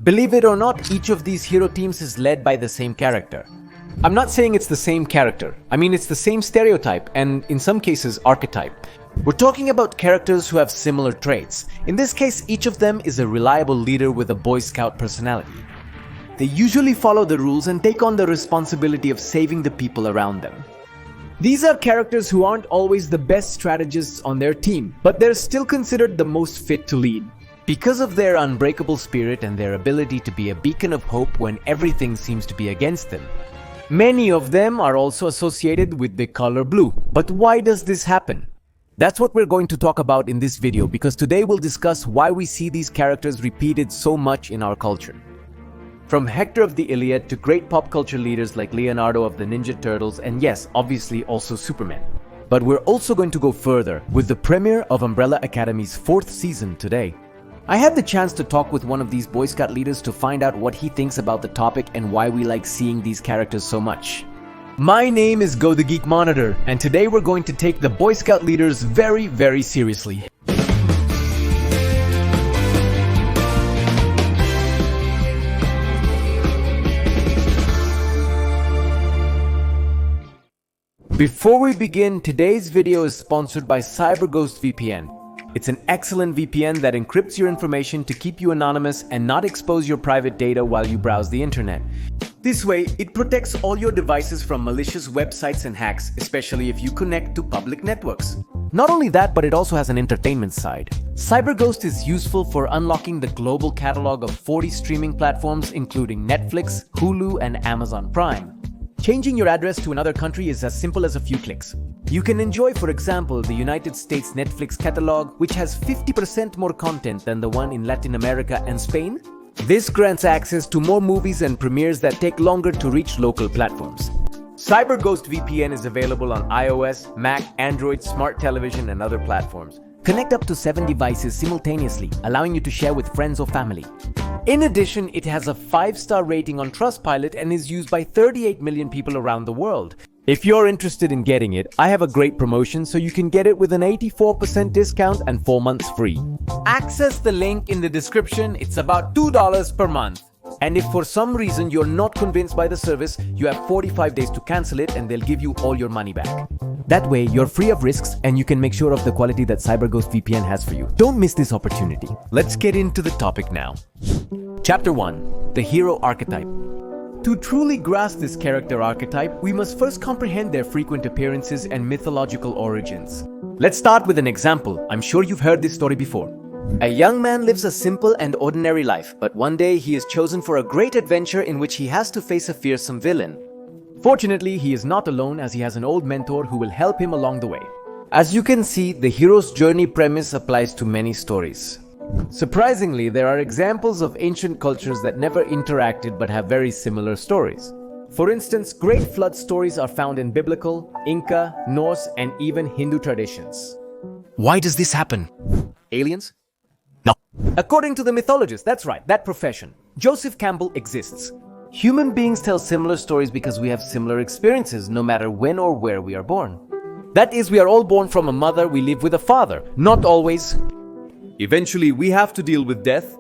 Believe it or not, each of these hero teams is led by the same character. I'm not saying it's the same character. I mean, it's the same stereotype and, in some cases, archetype. We're talking about characters who have similar traits. In this case, each of them is a reliable leader with a Boy Scout personality. They usually follow the rules and take on the responsibility of saving the people around them. These are characters who aren't always the best strategists on their team, but they're still considered the most fit to lead. Because of their unbreakable spirit and their ability to be a beacon of hope when everything seems to be against them. Many of them are also associated with the color blue. But why does this happen? That's what we're going to talk about in this video, because today we'll discuss why we see these characters repeated so much in our culture. From Hector of the Iliad to great pop culture leaders like Leonardo of the Ninja Turtles, and yes, obviously also Superman. But we're also going to go further with the premiere of Umbrella Academy's 4th season today. I had the chance to talk with one of these Boy Scout leaders to find out what he thinks about the topic and why we like seeing these characters so much. My name is Go the Geek Monitor, and today we're going to take the Boy Scout leaders very, very seriously. Before we begin, today's video is sponsored by CyberGhost VPN. It's an excellent VPN that encrypts your information to keep you anonymous and not expose your private data while you browse the internet. This way, it protects all your devices from malicious websites and hacks, especially if you connect to public networks. Not only that, but it also has an entertainment side. CyberGhost is useful for unlocking the global catalog of 40 streaming platforms including Netflix, Hulu, and Amazon Prime. Changing your address to another country is as simple as a few clicks. You can enjoy, for example, the United States Netflix catalog, which has 50% more content than the one in Latin America and Spain. This grants access to more movies and premieres that take longer to reach local platforms. CyberGhost VPN is available on iOS, Mac, Android, smart television, and other platforms. Connect up to 7 devices simultaneously, allowing you to share with friends or family. In addition, it has a 5-star rating on Trustpilot and is used by 38 million people around the world. If you're interested in getting it, I have a great promotion so you can get it with an 84% discount and 4 months free. Access the link in the description. It's about $2 per month. And if for some reason you're not convinced by the service, you have 45 days to cancel it and they'll give you all your money back. That way, you're free of risks and you can make sure of the quality that CyberGhost VPN has for you. Don't miss this opportunity. Let's get into the topic now. Chapter 1. The Hero Archetype. To truly grasp this character archetype, we must first comprehend their frequent appearances and mythological origins. Let's start with an example. I'm sure you've heard this story before. A young man lives a simple and ordinary life, but one day he is chosen for a great adventure in which he has to face a fearsome villain. Fortunately, he is not alone as he has an old mentor who will help him along the way. As you can see, the hero's journey premise applies to many stories. Surprisingly, there are examples of ancient cultures that never interacted but have very similar stories. For instance, great flood stories are found in biblical, Inca, Norse, and even Hindu traditions. Why does this happen? Aliens? No. According to the mythologists, that's right, that profession, Joseph Campbell exists. Human beings tell similar stories because we have similar experiences no matter when or where we are born. That is, we are all born from a mother, we live with a father. Not always. Eventually, we have to deal with death,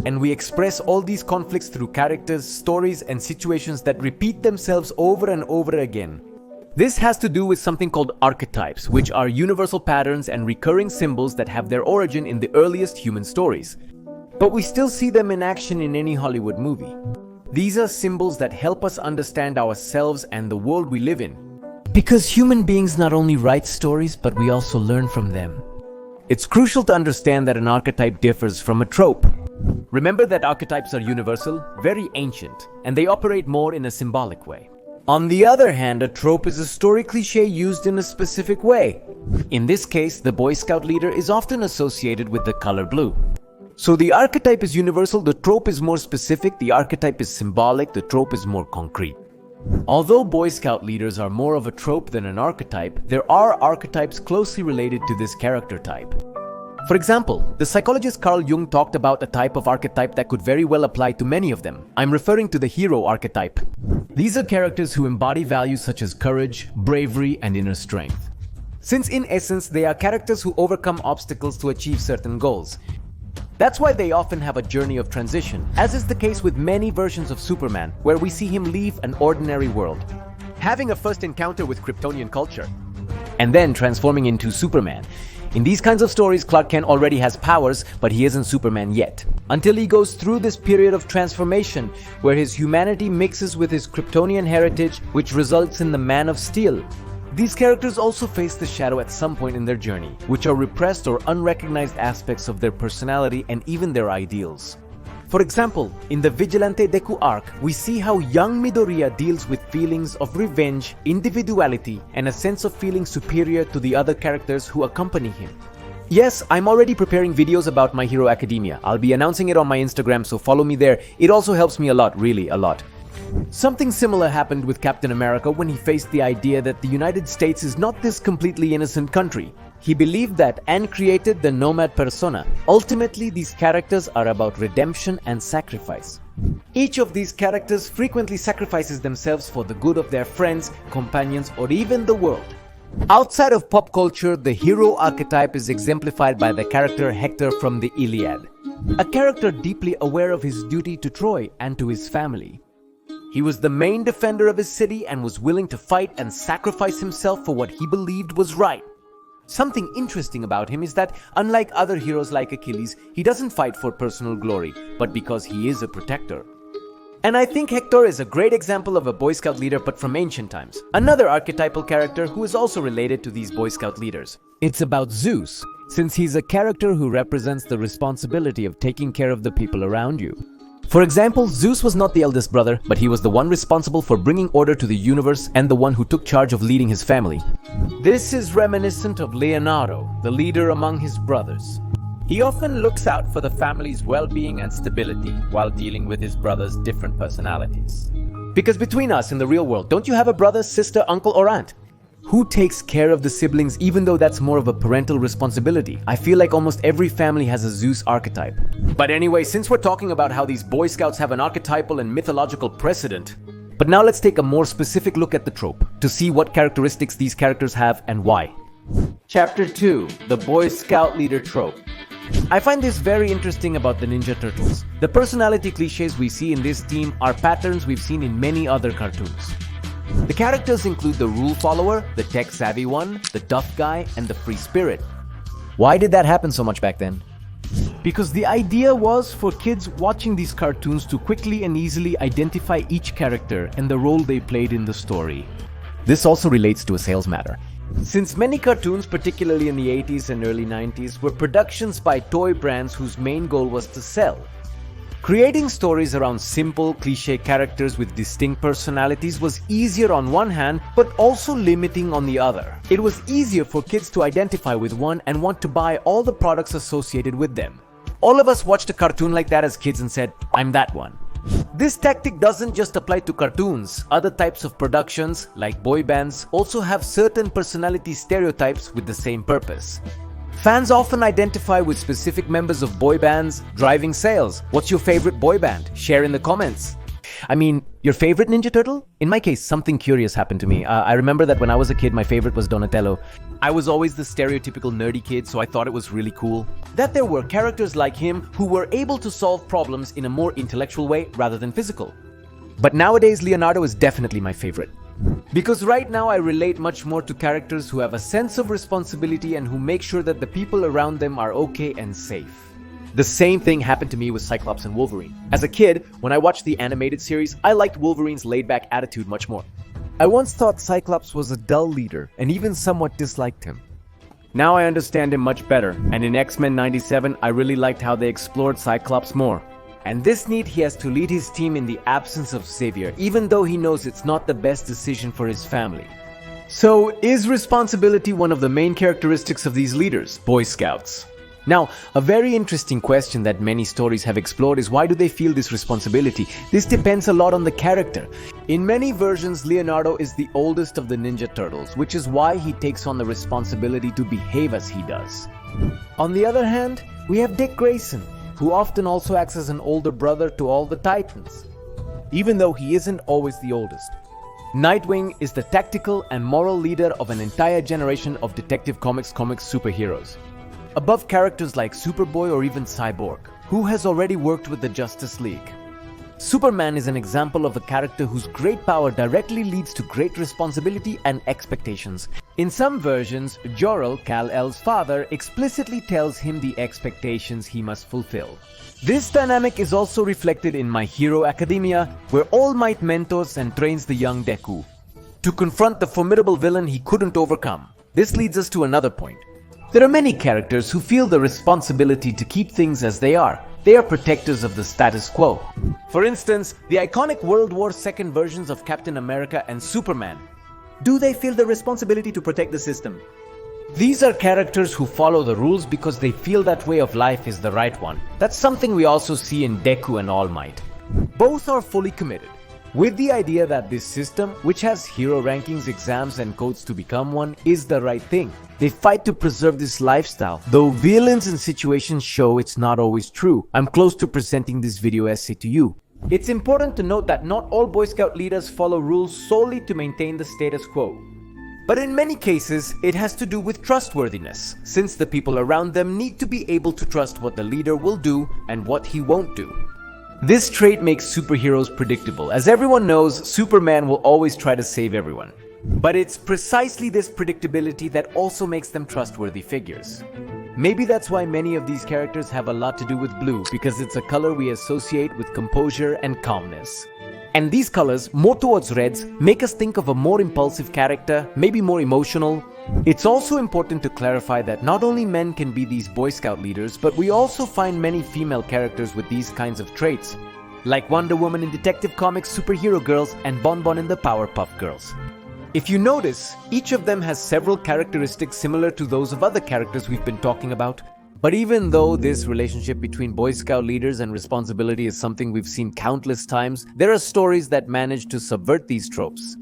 and we express all these conflicts through characters, stories, and situations that repeat themselves over and over again. This has to do with something called archetypes, which are universal patterns and recurring symbols that have their origin in the earliest human stories. But we still see them in action in any Hollywood movie. These are symbols that help us understand ourselves and the world we live in. Because human beings not only write stories, but we also learn from them. It's crucial to understand that an archetype differs from a trope. Remember that archetypes are universal, very ancient, and they operate more in a symbolic way. On the other hand, a trope is a story cliché used in a specific way. In this case, the Boy Scout leader is often associated with the color blue. So the archetype is universal, the trope is more specific, the archetype is symbolic, the trope is more concrete. Although Boy Scout leaders are more of a trope than an archetype, there are archetypes closely related to this character type. For example, the psychologist Carl Jung talked about a type of archetype that could very well apply to many of them. I'm referring to the hero archetype. These are characters who embody values such as courage, bravery, and inner strength. Since in essence they are characters who overcome obstacles to achieve certain goals. That's why they often have a journey of transition, as is the case with many versions of Superman, where we see him leave an ordinary world, having a first encounter with Kryptonian culture, and then transforming into Superman. In these kinds of stories, Clark Kent already has powers, but he isn't Superman yet, until he goes through this period of transformation where his humanity mixes with his Kryptonian heritage, which results in the Man of Steel. These characters also face the shadow at some point in their journey, which are repressed or unrecognized aspects of their personality and even their ideals. For example, in the Vigilante Deku arc, we see how young Midoriya deals with feelings of revenge, individuality, and a sense of feeling superior to the other characters who accompany him. Yes, I'm already preparing videos about My Hero Academia. I'll be announcing it on my Instagram, so follow me there. It also helps me a lot, really a lot. Something similar happened with Captain America when he faced the idea that the United States is not this completely innocent country. He believed that and created the Nomad persona. Ultimately, these characters are about redemption and sacrifice. Each of these characters frequently sacrifices themselves for the good of their friends, companions, or even the world. Outside of pop culture, the hero archetype is exemplified by the character Hector from the Iliad, a character deeply aware of his duty to Troy and to his family. He was the main defender of his city and was willing to fight and sacrifice himself for what he believed was right. Something interesting about him is that, unlike other heroes like Achilles, he doesn't fight for personal glory, but because he is a protector. And I think Hector is a great example of a Boy Scout leader, but from ancient times. Another archetypal character who is also related to these Boy Scout leaders. It's about Zeus, since he's a character who represents the responsibility of taking care of the people around you. For example, Zeus was not the eldest brother, but he was the one responsible for bringing order to the universe and the one who took charge of leading his family. This is reminiscent of Leonardo, the leader among his brothers. He often looks out for the family's well-being and stability while dealing with his brother's different personalities. Because between us in the real world, don't you have a brother, sister, uncle, or aunt? Who takes care of the siblings even though that's more of a parental responsibility? I feel like almost every family has a Zeus archetype. But anyway, since we're talking about how these Boy Scouts have an archetypal and mythological precedent, but now let's take a more specific look at the trope to see what characteristics these characters have and why. Chapter 2, the Boy Scout Leader Trope. I find this very interesting about the Ninja Turtles. The personality cliches we see in this team are patterns we've seen in many other cartoons. The characters include the rule follower, the tech-savvy one, the tough guy, and the free spirit. Why did that happen so much back then? Because the idea was for kids watching these cartoons to quickly and easily identify each character and the role they played in the story. This also relates to a sales matter. Since many cartoons, particularly in the 80s and early 90s, were productions by toy brands whose main goal was to sell, creating stories around simple, cliché characters with distinct personalities was easier on one hand, but also limiting on the other. It was easier for kids to identify with one and want to buy all the products associated with them. All of us watched a cartoon like that as kids and said, "I'm that one." This tactic doesn't just apply to cartoons. Other types of productions, like boy bands, also have certain personality stereotypes with the same purpose. Fans often identify with specific members of boy bands, driving sales. What's your favorite boy band? Share in the comments. I mean, your favorite Ninja Turtle? In my case, something curious happened to me. I remember that when I was a kid, my favorite was Donatello. I was always the stereotypical nerdy kid, so I thought it was really cool that there were characters like him who were able to solve problems in a more intellectual way rather than physical. But nowadays, Leonardo is definitely my favorite. Because right now I relate much more to characters who have a sense of responsibility and who make sure that the people around them are okay and safe. The same thing happened to me with Cyclops and Wolverine. As a kid, when I watched the animated series, I liked Wolverine's laid-back attitude much more. I once thought Cyclops was a dull leader and even somewhat disliked him. Now I understand him much better, and in X-Men 97 I really liked how they explored Cyclops more. And this need he has to lead his team in the absence of Xavier, even though he knows it's not the best decision for his family. So, is responsibility one of the main characteristics of these leaders, Boy Scouts? Now, a very interesting question that many stories have explored is why do they feel this responsibility? This depends a lot on the character. In many versions, Leonardo is the oldest of the Ninja Turtles, which is why he takes on the responsibility to behave as he does. On the other hand, we have Dick Grayson, who often also acts as an older brother to all the Titans, even though he isn't always the oldest. Nightwing is the tactical and moral leader of an entire generation of Detective Comics superheroes. above characters like Superboy or even Cyborg, who has already worked with the Justice League. Superman is an example of a character whose great power directly leads to great responsibility and expectations. In some versions, Jor-El, Kal-El's father, explicitly tells him the expectations he must fulfill. This dynamic is also reflected in My Hero Academia, where All Might mentors and trains the young Deku to confront the formidable villain he couldn't overcome. This leads us to another point. There are many characters who feel the responsibility to keep things as they are. They are protectors of the status quo. For instance, the iconic World War II versions of Captain America and Superman. Do they feel the responsibility to protect the system? These are characters who follow the rules because they feel that way of life is the right one. That's something we also see in Deku and All Might. Both are fully committed, with the idea that this system, which has hero rankings, exams and codes to become one, is the right thing. They fight to preserve this lifestyle, though villains and situations show it's not always true. I'm close to presenting this video essay to you. It's important to note that not all Boy Scout leaders follow rules solely to maintain the status quo. But in many cases, it has to do with trustworthiness, since the people around them need to be able to trust what the leader will do and what he won't do. This trait makes superheroes predictable, as everyone knows Superman will always try to save everyone. But it's precisely this predictability that also makes them trustworthy figures. Maybe that's why many of these characters have a lot to do with blue, because it's a color we associate with composure and calmness. And these colors, more towards reds, make us think of a more impulsive character, maybe more emotional. It's also important to clarify that not only men can be these Boy Scout leaders, but we also find many female characters with these kinds of traits, like Wonder Woman in Detective Comics' Superhero Girls and Bon-Bon in the Powerpuff Girls. If you notice, each of them has several characteristics similar to those of other characters we've been talking about. But even though this relationship between Boy Scout leaders and responsibility is something we've seen countless times, there are stories that manage to subvert these tropes.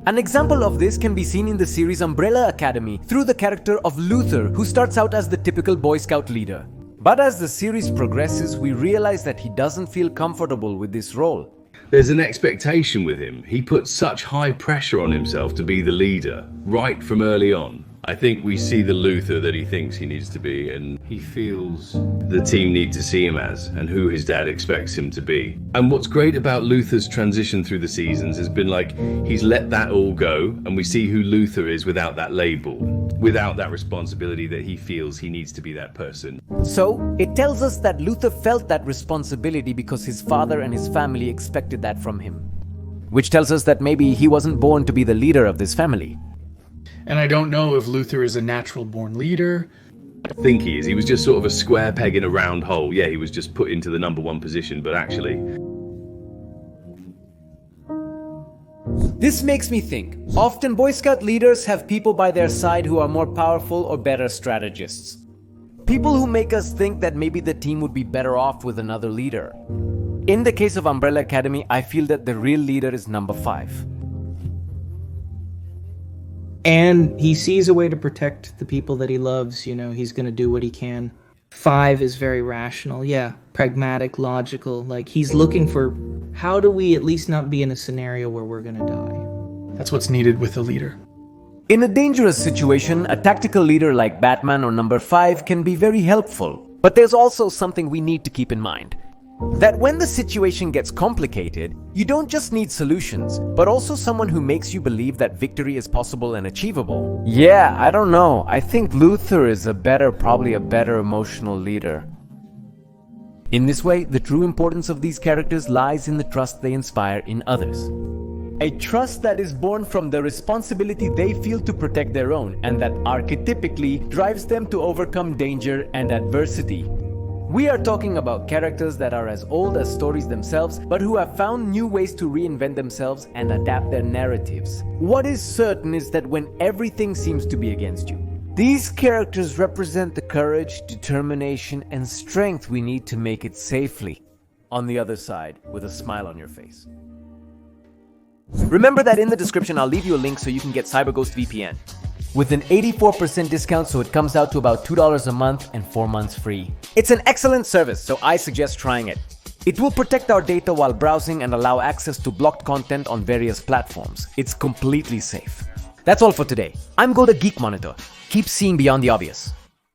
An example of this can be seen in the series Umbrella Academy through the character of Luther, who starts out as the typical Boy Scout leader. But as the series progresses, we realize that he doesn't feel comfortable with this role. There's an expectation with him. He puts such high pressure on himself to be the leader, right from early on. I think we see the Luther that he thinks he needs to be, and he feels the team need to see him as, and who his dad expects him to be. And what's great about Luther's transition through the seasons has been like, he's let that all go, and we see who Luther is without that label, without that responsibility that he feels he needs to be that person. So, it tells us that Luther felt that responsibility because his father and his family expected that from him. Which tells us that maybe he wasn't born to be the leader of this family. And I don't know if Luther is a natural-born leader. I think he is. He was just sort of a square peg in a round hole. Yeah, he was just put into the #1 position, but actually... This makes me think. Often Boy Scout leaders have people by their side who are more powerful or better strategists. People who make us think that maybe the team would be better off with another leader. In the case of Umbrella Academy, I feel that the real leader is number 5. And he sees a way to protect the people that he loves, you know, he's gonna do what he can. 5 is very rational, yeah, pragmatic, logical, like he's looking for how do we at least not be in a scenario where we're gonna die. That's what's needed with a leader. In a dangerous situation, a tactical leader like Batman or number 5 can be very helpful. But there's also something we need to keep in mind. That when the situation gets complicated, you don't just need solutions, but also someone who makes you believe that victory is possible and achievable. Yeah, I don't know. I think Luther is probably a better emotional leader. In this way, the true importance of these characters lies in the trust they inspire in others. A trust that is born from the responsibility they feel to protect their own, and that archetypically drives them to overcome danger and adversity. We are talking about characters that are as old as stories themselves, but who have found new ways to reinvent themselves and adapt their narratives. What is certain is that when everything seems to be against you, these characters represent the courage, determination, and strength we need to make it safely on the other side with a smile on your face. Remember that in the description I'll leave you a link so you can get CyberGhost VPN with an 84% discount, so it comes out to about $2 a month and 4 months free. It's an excellent service, so I suggest trying it. It will protect our data while browsing and allow access to blocked content on various platforms. It's completely safe. That's all for today. I'm Go the Geek Monitor. Keep seeing beyond the obvious.